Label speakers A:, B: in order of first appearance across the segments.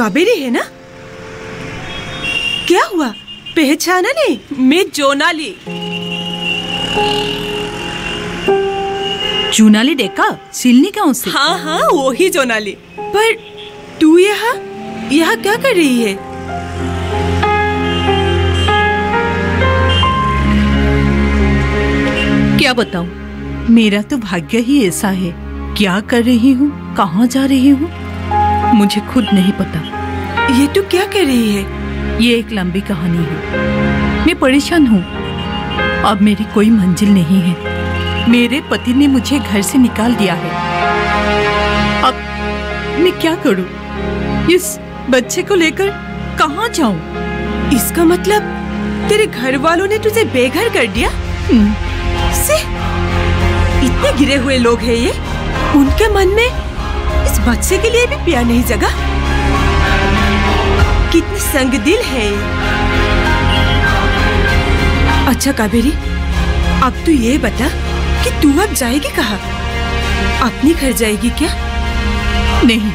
A: काबेरी है ना? क्या हुआ, पहचाना नहीं? मैं जोनाली।
B: जोनाली डेका सिलनी गांव से।
A: हाँ हाँ, वही जोनाली। पर तू यहाँ क्या कर रही है?
B: क्या बताऊं, मेरा तो भाग्य ही ऐसा है। क्या कर रही हूँ, कहाँ जा रही हूँ, मुझे खुद नहीं पता।
A: ये तू क्या कर रही है?
B: ये एक लंबी कहानी है। मैं परेशान हूँ। अब मेरी कोई मंजिल नहीं है। मेरे पति ने मुझे घर से निकाल दिया है। अब मैं क्या करूँ? इस बच्चे को लेकर कहाँ जाऊँ?
A: इसका मतलब तेरे घर वालों ने तुझे बेघर कर दिया? से इतने गिरे हुए लोग हैं ये, उनके मन में इस बच्चे के लिए भी प्यार नहीं जगा। कितनी संगदिल है ये। अच्छा काबेरी, अब तू ये बता कि तू अब जाएगी कहाँ? अपने घर जाएगी क्या?
B: नहीं,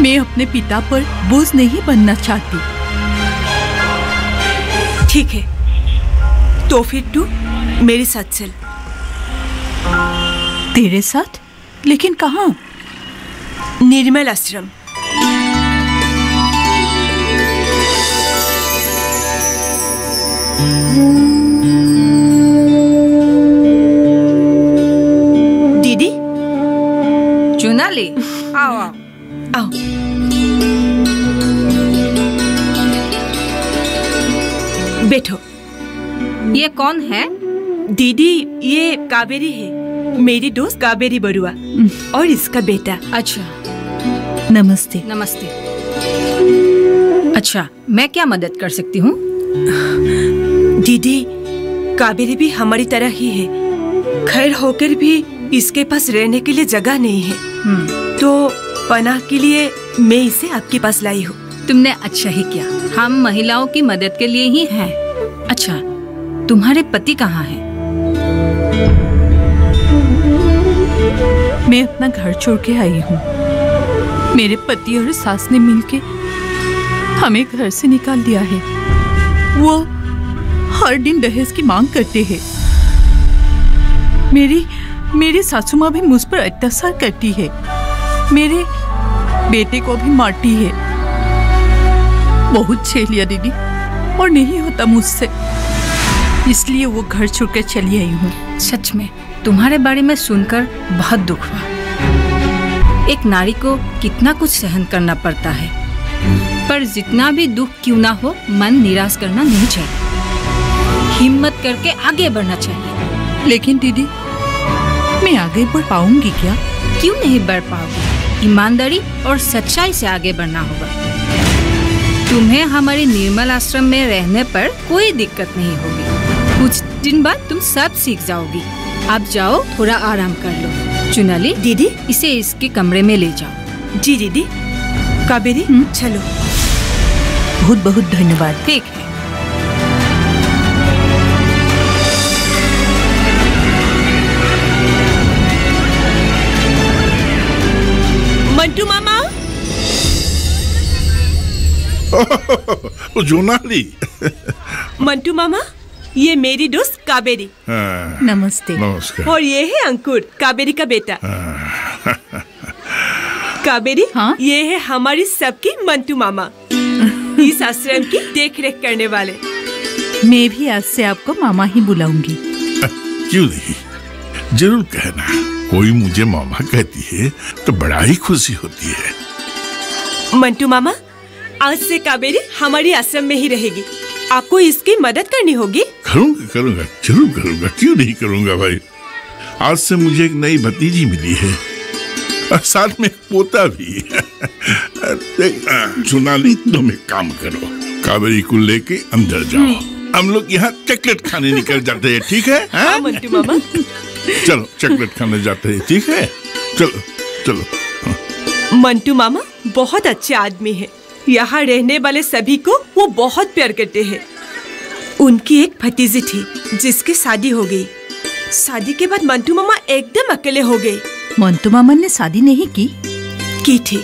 B: मैं अपने पिता पर बोझ नहीं बनना चाहती।
A: ठीक है, तो फिर तू मेरे साथ चल।
B: तेरे साथ? लेकिन कहाँ?
A: निर्मल आश्रम। दीदी,
C: जोनाली, आओ आओ
A: आओ। बैठो।
C: ये कौन है?
A: दीदी, ये काबेरी है, मेरी दोस्त काबेरी बरुआ, और इसका बेटा।
C: अच्छा,
B: नमस्ते।
C: नमस्ते। अच्छा, मैं क्या मदद कर सकती हूँ?
A: दीदी, काबेरी भी हमारी तरह ही है। घर होकर भी इसके पास रहने के लिए जगह नहीं है, तो पनाह के लिए मैं इसे आपके पास लाई हूँ।
C: तुमने अच्छा ही किया। हम महिलाओं की मदद के लिए ही हैं। अच्छा, तुम्हारे पति कहाँ हैं?
B: मैं अपना घर छोड़ के आई हूँ। मेरे पति और सास ने मिलके हमें घर से निकाल दिया है। वो हर दिन दहेज की मांग करते हैं। मेरी सासू माँ भी मुझ पर अत्याचार करती है। मेरे बेटे को भी मारती है। बहुत झेल लिया दीदी, और नहीं होता मुझसे, इसलिए वो घर छोड़कर चली आई हूँ।
C: सच में तुम्हारे बारे में सुनकर बहुत दुख हुआ। एक नारी को कितना कुछ सहन करना पड़ता है, पर जितना भी दुख क्यों ना हो, मन निराश करना नहीं चाहिए। हिम्मत करके आगे बढ़ना चाहिए।
B: लेकिन दीदी, मैं आगे बढ़ पाऊंगी क्या?
C: क्यों नहीं बढ़ पाओगी? ईमानदारी और सच्चाई से आगे बढ़ना होगा। तुम्हें हमारे निर्मल आश्रम में रहने पर कोई दिक्कत नहीं होगी। कुछ दिन बाद तुम सब सीख जाओगी। अब जाओ, थोड़ा आराम कर लो। जोनाली
A: दीदी,
C: इसे इसके कमरे में ले जाओ।
A: जी दीदी। काबेरी, चलो।
B: बहुत बहुत धन्यवाद।
C: ठीक है।
A: मंटू मामा।
D: जोनाली।
A: मंटू मामा, ये मेरी दोस्त काबेरी।
B: नमस्ते।
D: नमस्कार।
A: और ये है अंकुर, काबेरी का बेटा। काबेरी,
B: हाँ?
A: ये है हमारी सबकी मंटू मामा, इस आश्रम की देखरेख करने वाले।
B: मैं भी आज से आपको मामा ही बुलाऊंगी।
D: क्यों नहीं, जरूर कहना। कोई मुझे मामा कहती है तो बड़ा ही खुशी होती है।
A: मंटू मामा, आज से काबेरी हमारी आश्रम में ही रहेगी। आपको इसकी मदद करनी होगी।
D: करूँगा, जरूर करूँगा। क्यों नहीं करूँगा भाई। आज से मुझे एक नई भतीजी मिली है और साथ में पोता भी। जोनाली, तुम एक काम करो, काबेरी को लेके अंदर जाओ। हम लोग यहाँ चॉकलेट खाने निकल जाते हैं, ठीक है?
A: हाँ मंटू मामा।
D: चलो चॉकलेट खाने जाते हैं, ठीक है? चलो चलो।
A: मंटू मामा बहुत अच्छे आदमी है। यहाँ रहने वाले सभी को वो बहुत प्यार करते हैं। उनकी एक भतीजी थी जिसकी शादी हो गई। शादी के बाद मंटू मामा एकदम अकेले हो गए।
B: मंटू मामा ने शादी नहीं की
A: थी,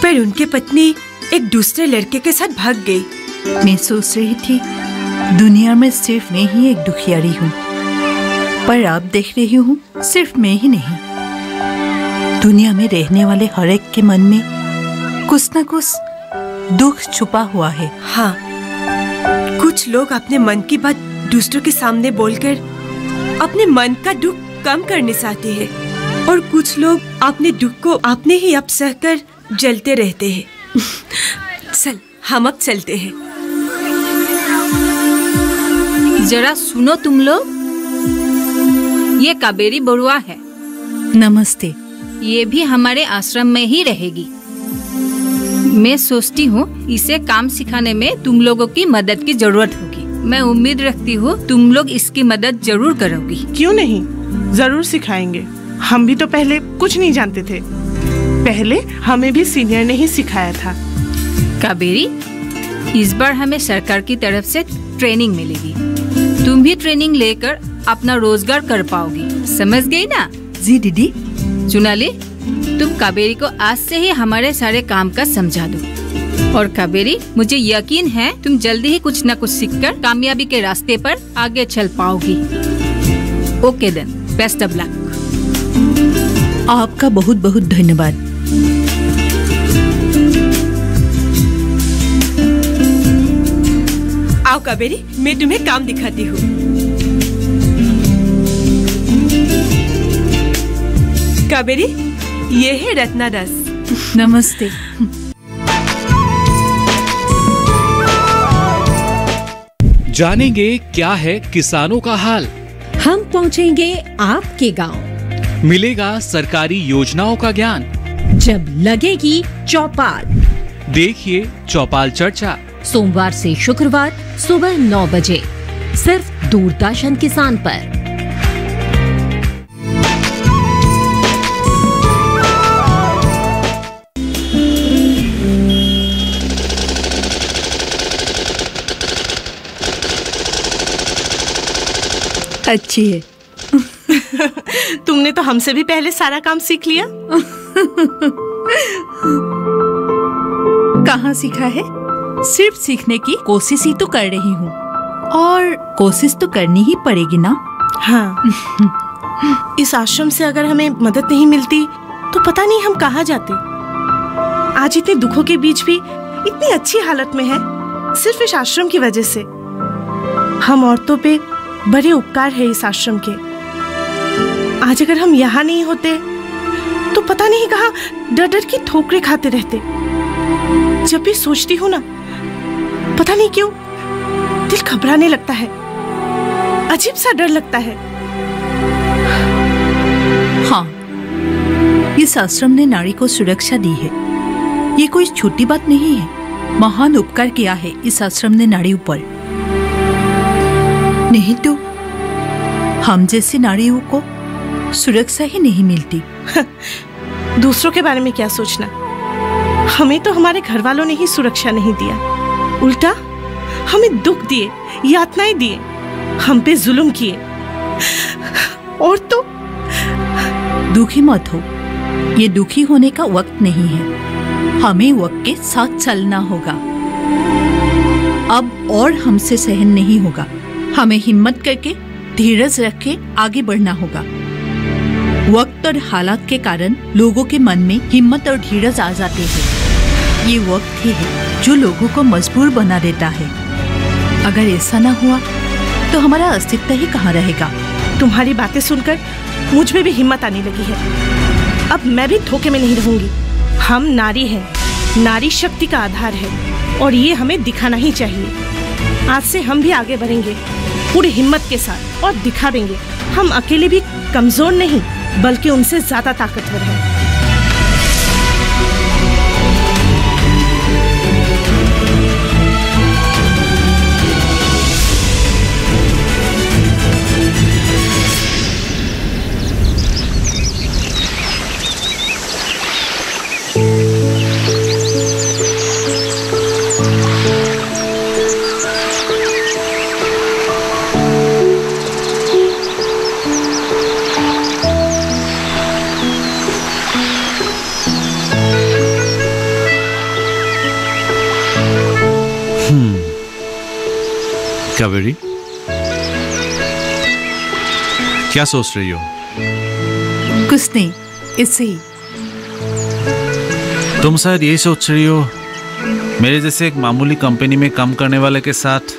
A: पर उनके पत्नी एक दूसरे लड़के के साथ भाग गई।
B: मैं सोच रही थी दुनिया में सिर्फ मैं ही एक दुखियारी हूँ, पर अब देख रही हूँ सिर्फ मैं ही नहीं, दुनिया में रहने वाले हर एक के मन में कुछ न कुछ दुख छुपा हुआ है।
A: हाँ, कुछ लोग अपने मन की बात दूसरों के सामने बोलकर अपने मन का दुख कम करने चाहते हैं, और कुछ लोग अपने दुख को अपने ही अब सहकर जलते रहते हैं। चल, हम अब चलते हैं।
C: जरा सुनो तुम लोग, ये काबेरी बरुआ है।
B: नमस्ते।
C: ये भी हमारे आश्रम में ही रहेगी। मैं सोचती हूँ इसे काम सिखाने में तुम लोगों की मदद की जरूरत होगी। मैं उम्मीद रखती हूँ तुम लोग इसकी मदद जरूर करोगी।
E: क्यों नहीं, जरूर सिखाएंगे। हम भी तो पहले कुछ नहीं जानते थे, पहले हमें भी सीनियर ने ही सिखाया था।
C: काबेरी, इस बार हमें सरकार की तरफ से ट्रेनिंग मिलेगी। तुम भी ट्रेनिंग लेकर अपना रोजगार कर पाओगी, समझ गई ना?
B: जी दीदी।
C: चुनाली, तुम काबेरी को आज से ही हमारे सारे काम का समझा दो। और काबेरी, मुझे यकीन है तुम जल्दी ही कुछ न कुछ सीखकर कामयाबी के रास्ते पर आगे चल पाओगी। Okay then, best of luck.
B: आपका बहुत बहुत धन्यवाद।
A: आओ काबेरी, मैं तुम्हें काम दिखाती हूँ। काबेरी, ये है रत्ना दास।
B: नमस्ते।
F: जानेंगे क्या है किसानों का हाल।
G: हम पहुंचेंगे आपके गांव।
F: मिलेगा सरकारी योजनाओं का ज्ञान।
G: जब लगेगी चौपाल,
F: देखिए चौपाल चर्चा,
G: सोमवार से शुक्रवार सुबह 9 बजे, सिर्फ दूरदर्शन किसान पर।
B: अच्छी है।
E: तुमने तो हमसे भी पहले सारा काम सीख लिया।
B: कहाँ सीखा है? सिर्फ सीखने की कोशिश ही तो कर रही हूँ, और कोशिश तो करनी ही पड़ेगी ना।
E: हाँ, इस आश्रम से अगर हमें मदद नहीं मिलती तो पता नहीं हम कहाँ जाते। आज इतने दुखों के बीच भी इतनी अच्छी हालत में है, सिर्फ इस आश्रम की वजह से। हम औरतों पे बड़े उपकार है इस आश्रम के। आज अगर हम यहाँ नहीं होते तो पता नहीं कहाँ डर डर की ठोकरें खाते रहते। जब भी सोचती हूँ ना, पता नहीं क्यों दिल घबराने लगता है, अजीब सा डर लगता है।
B: हाँ, इस आश्रम ने नारी को सुरक्षा दी है, ये कोई छोटी बात नहीं है। महान उपकार किया है इस आश्रम ने नारी ऊपर। नहीं तो हम जैसी नारियों को सुरक्षा ही नहीं मिलती।
E: दूसरों के बारे में क्या सोचना, हमें तो हमारे घर वालों ने ही सुरक्षा नहीं दिया, उल्टा हमें दुख दिए, यातनाएं दिए, हम पे जुल्म किए। और तो
B: दुखी मत हो, ये दुखी होने का वक्त नहीं है, हमें वक्त के साथ चलना होगा। अब और हमसे सहन नहीं होगा, हमें हिम्मत करके धीरज रख के आगे बढ़ना होगा। वक्त और हालात के कारण लोगों के मन में हिम्मत और धीरज आ जाते हैं। ये वक्त ही है जो लोगों को मजबूर बना देता है। अगर ऐसा ना हुआ तो हमारा अस्तित्व ही कहाँ रहेगा।
E: तुम्हारी बातें सुनकर मुझ में भी हिम्मत आने लगी है। अब मैं भी धोखे में नहीं रहूंगी। हम नारी हैं, नारी शक्ति का आधार है, और ये हमें दिखाना ही चाहिए। आज से हम भी आगे बढ़ेंगे पूरी हिम्मत के साथ और दिखा देंगे हम अकेले भी कमजोर नहीं, बल्कि उनसे ज्यादा ताकतवर हैं।
F: कावेरी, क्या सोच रही हो?
B: कुछ नहीं, इससे ही।
F: तुम शायद यही सोच रही हो मेरे जैसे एक मामूली कंपनी में काम करने वाले के साथ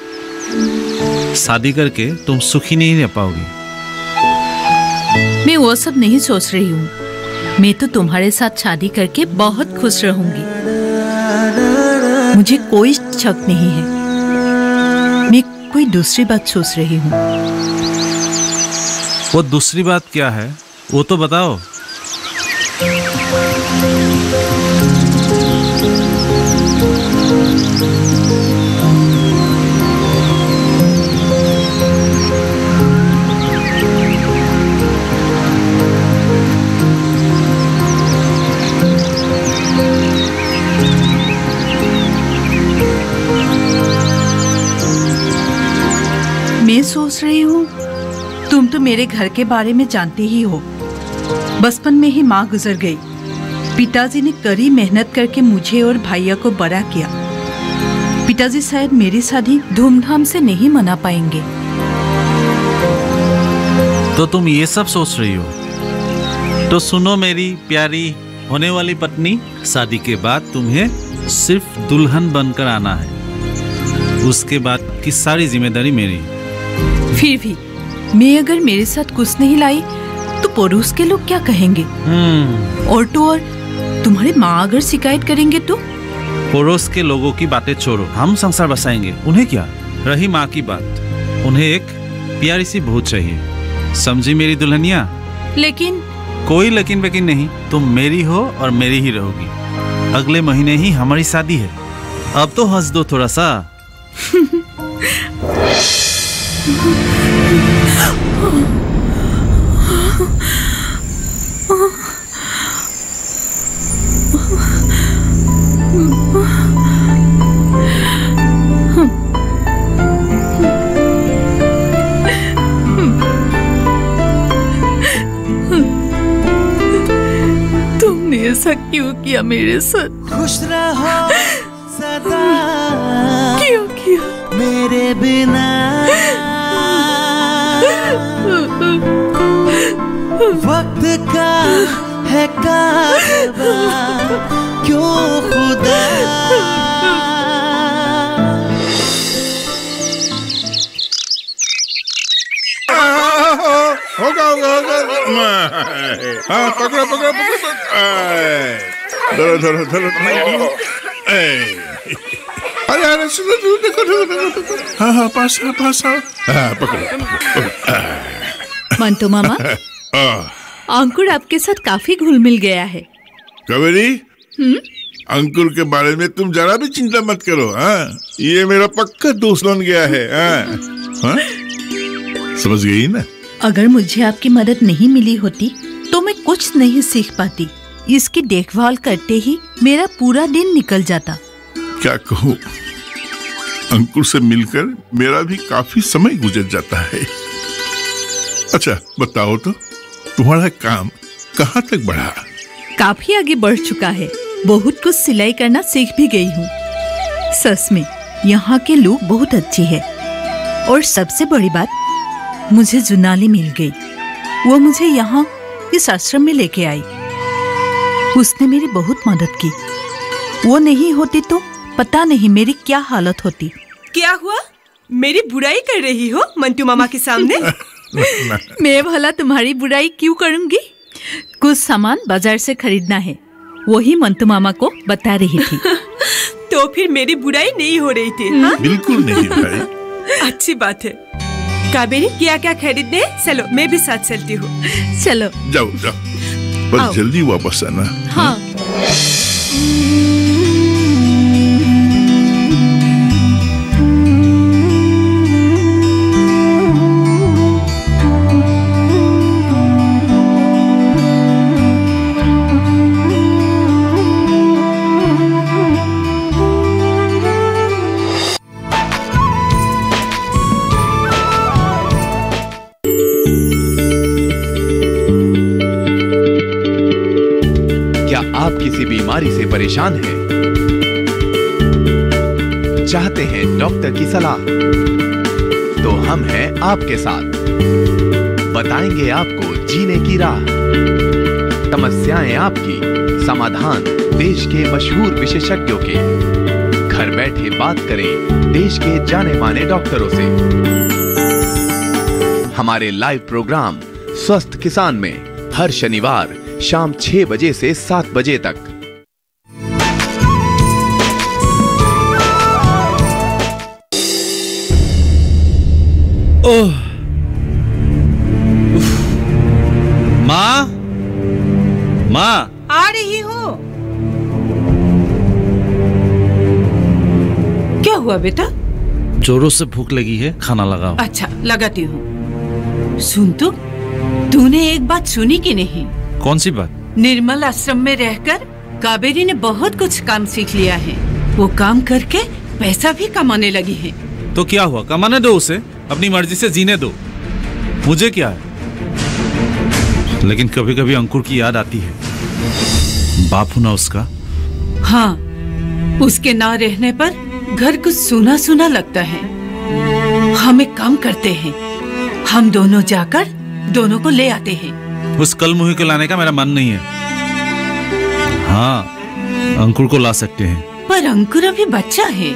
F: शादी करके तुम सुखी नहीं रह पाओगी।
B: मैं वो सब नहीं सोच रही हूँ। मैं तो तुम्हारे साथ शादी करके बहुत खुश रहूंगी। मुझे कोई शक नहीं है। मैं कोई दूसरी बात सोच रही हूँ।
F: वो दूसरी बात क्या है, वो तो बताओ।
B: मैं सोच रही हूँ, तुम तो मेरे घर के बारे में जानते ही हो। बचपन में ही माँ गुजर गई। पिताजी ने कड़ी मेहनत करके मुझे और भैया को बड़ा किया। पिताजी शायद मेरी शादी धूमधाम से नहीं मना पाएंगे।
F: तो तुम ये सब सोच रही हो? तो सुनो मेरी प्यारी होने वाली पत्नी, शादी के बाद तुम्हें सिर्फ दुल्हन बनकर आना है। उसके बाद की सारी जिम्मेदारी मेरी।
B: फिर भी मैं अगर मेरे साथ कुछ नहीं लाई तो पड़ोस के लोग क्या कहेंगे? और तो और तुम्हारी माँ अगर शिकायत करेंगे तो?
F: पड़ोस के लोगों की बातें छोड़ो, हम संसार बसाएंगे, उन्हें क्या। रही माँ की बात, उन्हें एक प्यारी सी बहू चाहिए, समझी मेरी दुल्हनिया?
B: लेकिन
F: कोई लेकिन वेकिन नहीं, तुम मेरी हो और मेरी ही रहोगी। अगले महीने ही हमारी शादी है। अब तो हंस दो थोड़ा सा।
B: तुमने ऐसा क्यों किया मेरे साथ?
H: खुश रहो सदा,
B: क्यों किया
H: मेरे बिना? वक्त का है कारवां, क्यों खुदा?
D: होगा हाँ, पकड़ो पकड़ो पकड़ो। धरो धरो धरो। अरे अरे सुनो, देखो। हाँ हाँ, पास आओ। हाँ, पकड़ो।
B: मंटू मामा, अंकुर आपके साथ काफी घुल मिल गया है।
D: कावेरी, अंकुर के बारे में तुम जरा भी चिंता मत करो। हाँ, ये मेरा पक्का दोस्त बन गया है। हाँ, समझ गई ना?
B: अगर मुझे आपकी मदद नहीं मिली होती तो मैं कुछ नहीं सीख पाती। इसकी देखभाल करते ही मेरा पूरा दिन निकल जाता।
D: क्या कहूँ, अंकुर से मिलकर मेरा भी काफी समय गुजर जाता है। अच्छा बताओ तो, तुम्हारा काम कहाँ तक बढ़ा?
B: काफी आगे बढ़ चुका है। बहुत कुछ सिलाई करना सीख भी गई हूँ। सच में यहाँ के लोग बहुत अच्छे हैं। और सबसे बड़ी बात, मुझे जुनाली मिल गई। वो मुझे यहाँ इस आश्रम में लेके आई। उसने मेरी बहुत मदद की। वो नहीं होती तो पता नहीं मेरी क्या हालत होती।
A: क्या हुआ? मेरी बुराई कर रही हो मंटू मामा के सामने?
B: मैं भला तुम्हारी बुराई क्यों करूंगी? कुछ सामान बाजार से खरीदना है, वही मंटू मामा को बता रही थी।
A: तो फिर मेरी बुराई नहीं हो रही थी? हाँ?
D: बिल्कुल नहीं भाई।
A: अच्छी बात है। कावेरी, क्या क्या खरीदने? चलो मैं भी साथ चलती हूँ।
B: चलो
D: जाओ जाओ, बस जल्दी वापस आना।
B: हाँ।
I: आप किसी बीमारी से परेशान हैं? चाहते हैं डॉक्टर की सलाह? हम हैं आपके साथ, बताएंगे आपको जीने की राह। समस्याएं आपकी, समाधान देश के मशहूर विशेषज्ञों के। घर बैठे बात करें देश के जाने माने डॉक्टरों से। हमारे लाइव प्रोग्राम स्वस्थ किसान में हर शनिवार शाम 6 बजे से 7 बजे तक।
F: ओह, माँ, माँ,
B: आ रही हूँ। क्या हुआ बेटा?
F: जोरों से भूख लगी है, खाना लगाओ।
B: अच्छा, लगाती हूँ। सुन तो, तूने एक बात सुनी कि नहीं?
F: कौन सी बात?
B: निर्मल आश्रम में रहकर कावेरी ने बहुत कुछ काम सीख लिया है। वो काम करके पैसा भी कमाने लगी है।
F: तो क्या हुआ, कमाने दो उसे, अपनी मर्जी से जीने दो, मुझे क्या है। लेकिन कभी कभी अंकुर की याद आती है, बाप हूं ना उसका।
B: हाँ, उसके ना रहने पर घर कुछ सूना सूना लगता है। हम एक काम करते हैं, हम दोनों जाकर दोनों को ले आते हैं।
F: उस कल मुही को लाने का मेरा मन नहीं है। हाँ, अंकुर को ला सकते हैं।
B: पर अंकुर अभी बच्चा है,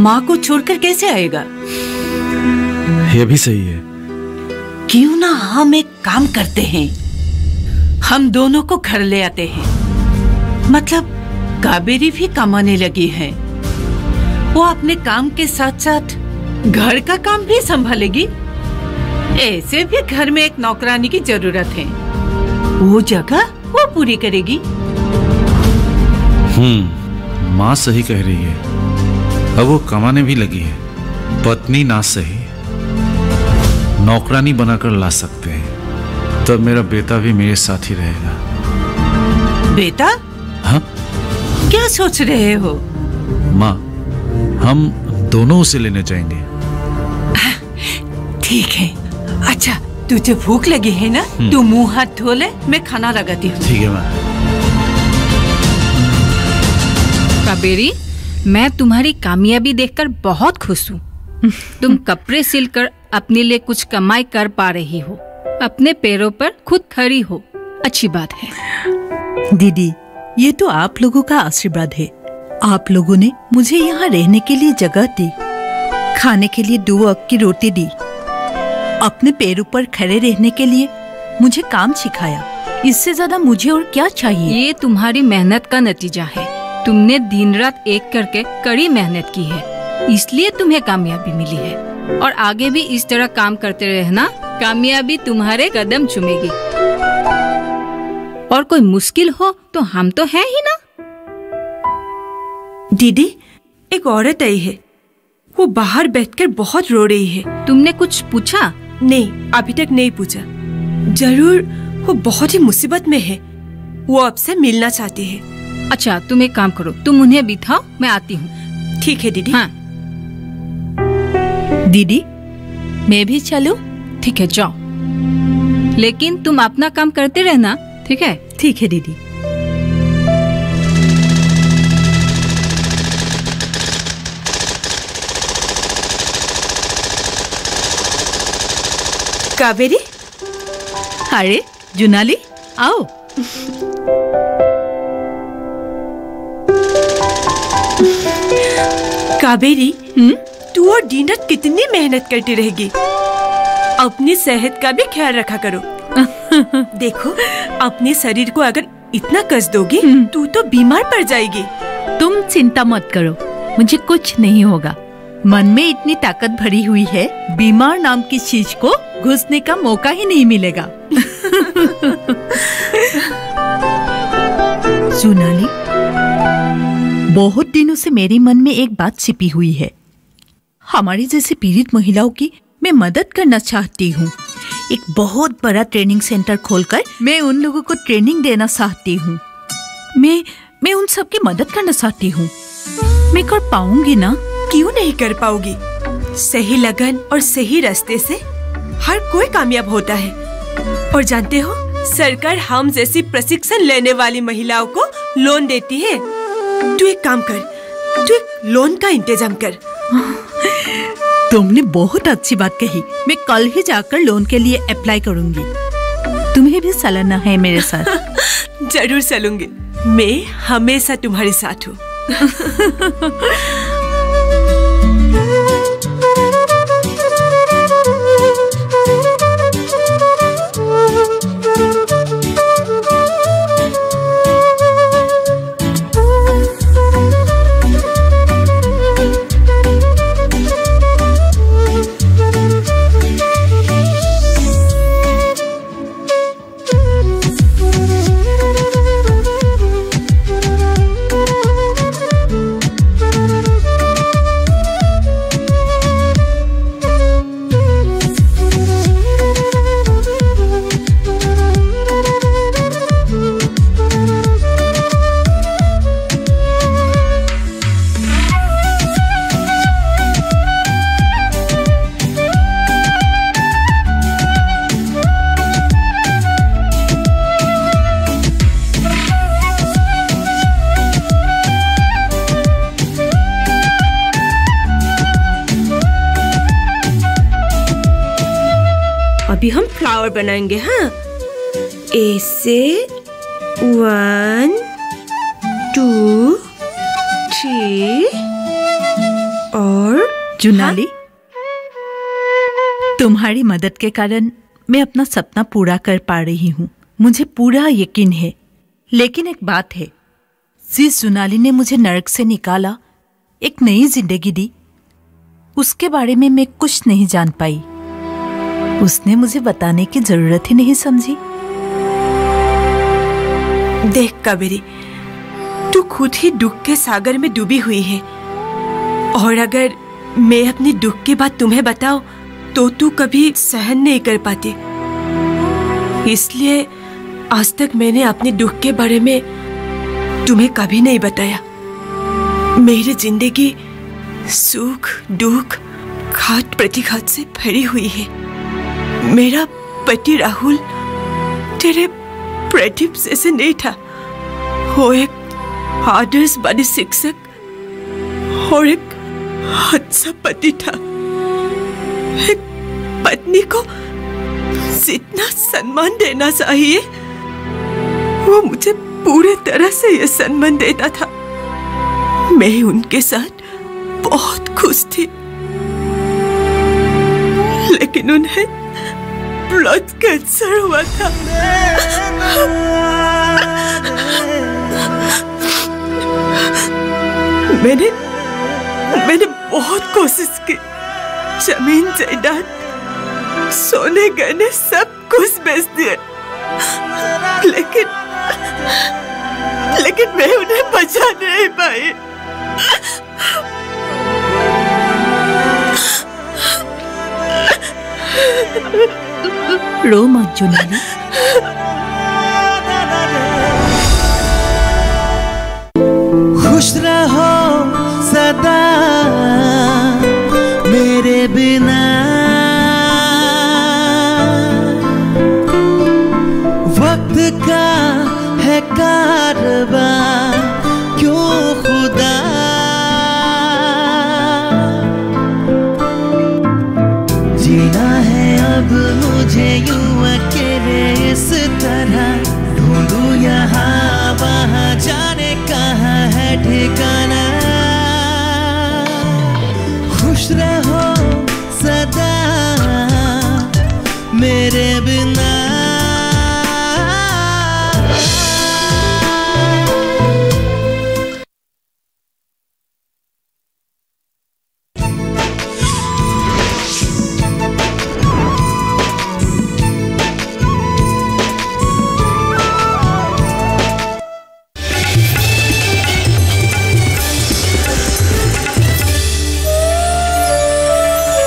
B: माँ को छोड़कर कैसे आएगा?
F: ये भी सही है।
B: क्यों ना हम एक काम करते हैं, हम दोनों को घर ले आते हैं। मतलब कावेरी भी कमाने लगी है, वो अपने काम के साथ साथ घर का काम भी संभालेगी। ऐसे भी घर में एक नौकरानी की जरूरत है, वो जगह वो पूरी करेगी।
F: माँ सही कह रही है। अब वो कमाने भी लगी है, पत्नी ना सही नौकरानी बनाकर ला सकते हैं। तब मेरा बेटा भी मेरे साथ ही रहेगा।
B: बेटा?
F: हाँ?
B: क्या सोच रहे हो?
F: माँ, हम दोनों उसे लेने जाएंगे।
B: ठीक है। अच्छा, तुझे भूख लगी है ना? तू मुंह हाथ धो ले, मैं खाना लगाती हूँ।
F: ठीक है माँ।
C: कावेरी, मैं तुम्हारी कामयाबी देखकर बहुत खुश हूँ। तुम कपड़े सिलकर अपने लिए कुछ कमाई कर पा रही हो, अपने पैरों पर खुद खड़ी हो। अच्छी बात है।
B: दीदी, ये तो आप लोगों का आशीर्वाद है। आप लोगों ने मुझे यहाँ रहने के लिए जगह दी, खाने के लिए 2 वक्त की रोटी दी, अपने पैरों पर खड़े रहने के लिए मुझे काम सिखाया। इससे ज्यादा मुझे और क्या चाहिए?
C: ये तुम्हारी मेहनत का नतीजा है। तुमने दिन रात एक करके कड़ी मेहनत की है, इसलिए तुम्हें कामयाबी मिली है। और आगे भी इस तरह काम करते रहना, कामयाबी तुम्हारे कदम चूमेगी। और कोई मुश्किल हो तो हम तो हैं ही ना।
A: दीदी, एक औरत आई है, वो बाहर बैठकर बहुत रो रही है।
C: तुमने कुछ पूछा?
A: नहीं, अभी तक नहीं पूछा। जरूर वो बहुत ही मुसीबत में है, वो आपसे मिलना चाहती है।
C: अच्छा, तुम एक काम करो, तुम उन्हें बिठाओ, मैं आती हूँ।
A: ठीक है दीदी।
C: हाँ।
B: दीदी, मैं भी चलूं?
C: ठीक है, जाओ, लेकिन तुम अपना काम करते रहना, ठीक है?
B: ठीक है दीदी।
A: कावेरी?
B: अरे जुनाली, आओ।
A: कावेरी, तू और डीना कितनी मेहनत करती रहेगी। अपनी सेहत का भी ख्याल रखा करो। देखो, अपने शरीर को अगर इतना कस दोगी तू तो बीमार पड़ जाएगी।
B: तुम चिंता मत करो, मुझे कुछ नहीं होगा। मन में इतनी ताकत भरी हुई है, बीमार नाम की चीज को घुसने का मौका ही नहीं मिलेगा। सोनाली, बहुत दिनों से मेरे मन में एक बात छिपी हुई है। हमारी जैसी पीड़ित महिलाओं की मैं मदद करना चाहती हूँ। एक बहुत बड़ा ट्रेनिंग सेंटर खोलकर मैं उन लोगों को ट्रेनिंग देना चाहती हूँ। मैं उन सबकी मदद करना चाहती हूँ। मैं कर पाऊंगी ना?
A: क्यों नहीं कर पाओगी? सही लगन और सही रास्ते से हर कोई कामयाब होता है। और जानते हो, सरकार हम जैसी प्रशिक्षण लेने वाली महिलाओं को लोन देती है। तू एक काम कर, तू एक लोन का इंतजाम कर।
B: तुमने बहुत अच्छी बात कही। मैं कल ही जाकर लोन के लिए अप्लाई करूंगी। तुम्हें भी चलना है मेरे साथ।
A: जरूर चलूंगी। मैं हमेशा तुम्हारे साथ हूँ। अभी हम फ्लावर बनाएंगे। हाँ, ऐसे 1 2 3 और
B: जुनाली, तुम्हारी मदद के कारण मैं अपना सपना पूरा कर पा रही हूँ। मुझे पूरा यकीन है। लेकिन एक बात है, जिस जुनाली ने मुझे नरक से निकाला, एक नई जिंदगी दी, उसके बारे में मैं कुछ नहीं जान पाई। उसने मुझे बताने की जरूरत ही नहीं समझी।
A: देख कावेरी, तू खुद ही दुख के सागर में डूबी हुई है, और अगर मैं अपनी दुख की बात तुम्हें बताऊं तो तू कभी सहन नहीं कर पाती। इसलिए आज तक मैंने अपने दुख के बारे में तुम्हें कभी नहीं बताया। मेरी जिंदगी सुख दुख घात प्रतिघात से भरी हुई है। मेरा पति राहुल तेरे प्रदीप जैसे नहीं था। वो एक आदर्शवादी शिक्षक और एक अच्छा पति था। एक पत्नी को जितना सम्मान देना चाहिए वो मुझे पूरे तरह से ये सम्मान देता था। मैं उनके साथ बहुत खुश थी, लेकिन उन्हें ब्लड कैंसर हुआ था। मैंने बहुत कोशिश की, जमीन जायदाद सोने गहने सब कुछ बेच दिए, लेकिन मैं उन्हें बचा नहीं पाई।
B: रो मत जुनाली।
H: खुश रहो सदा मेरे बिना, वक्त का है कारवां क्यों खुदा, जीना है अब मुझे यूं अकेले इस तरह, ढूंढूं यहाँ वहाँ जाने कहाँ है ठिकाना। खुश रहो सदा मेरे बिना,